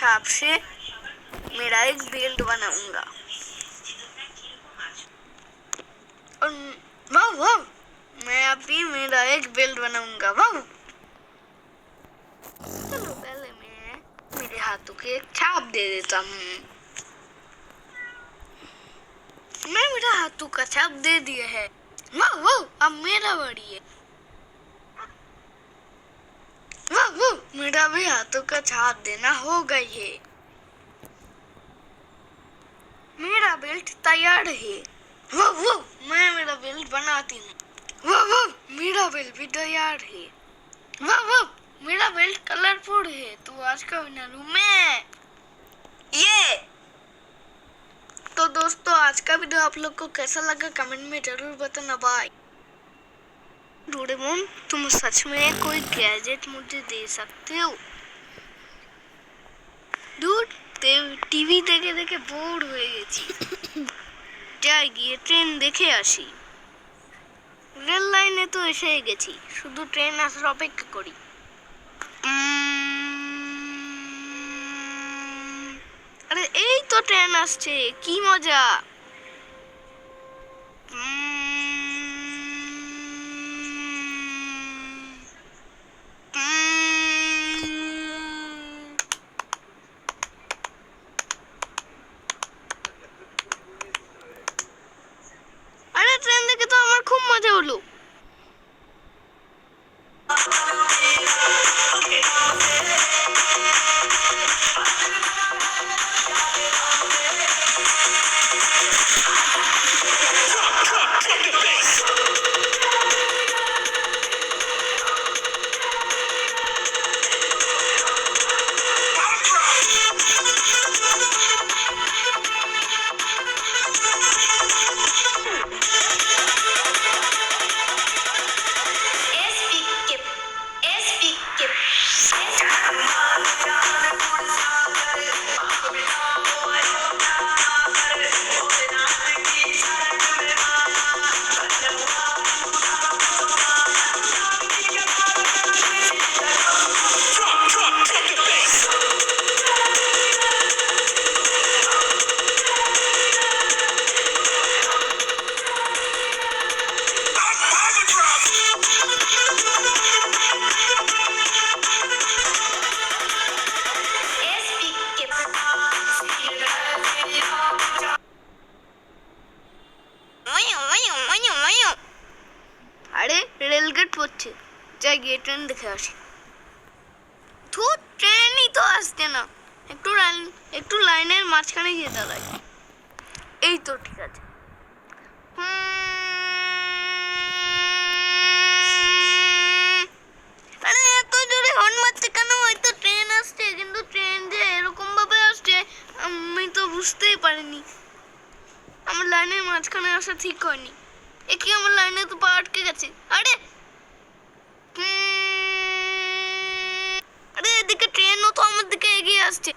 आपसे मेरा एक बेल्ट बनाऊंगा। और वाह वाह, मैं अभी मेरा एक बेल्ट बनाऊंगा। वाह, चलो पहले मैं मेरे हाथों के एक छाप दे देता हूँ। मैं मेरा हाथों का छाप दे दिया है। वाह वाह, अब मेरा बारी है। वाह वाह, मेरा भी हाथों का छाप देना हो गई है। मेरा बेल्ट तैयार है। वाह वाह, मैं मेरा बेल्ट बनाती हूँ। वाह वाह, मेरा बेल्ट भी तैयार है। वाह वाह, मेरा बेल्ट कलरफुल है। तो आज का विनर हूँ मैं। ये तो दोस्तों, आज का वीडियो आप लोग को कैसा लगा कमेंट में जरूर बताना। बाय। डोरेमोन, तुम सच में कोई गैजेट मुझे दे सकते हो? डूड, टीवी देखे देखे बोर হয়ে গেছি। যাই গিয়ে ট্রেন দেখে আসি। রেল লাইনে তো এসেই গেছি, শুধু ট্রেন আসার অপেক্ষা করি। আরে এই তো ট্রেন আসছে, কি মজা। আরে ট্রেন দেখে তো আমার খুব মজা হলো। আরে রেলগেট পড়ছে, যাই গিয়ে ট্রেন দেখে আসি। ধুর, ট্রেনই তো আসছে না। একটু লাইনের মাঝখানে গিয়ে দাঁড়াই। এই তো ঠিক আছে। আরে এত জোরে হর্ন মারছে কেন? হয়তো ট্রেন আসছে, কিন্তু ট্রেন যে এরকম ভাবে আসছে আমি তো বুঝতেই পারিনি। আমার লাইনের মাঝখানে আসা ঠিক হয়নি। কি আমার লাইনে তো পা আটকে গেছে। আরে এদিকে ট্রেনও তো আমার দিকে এগিয়ে আসছে।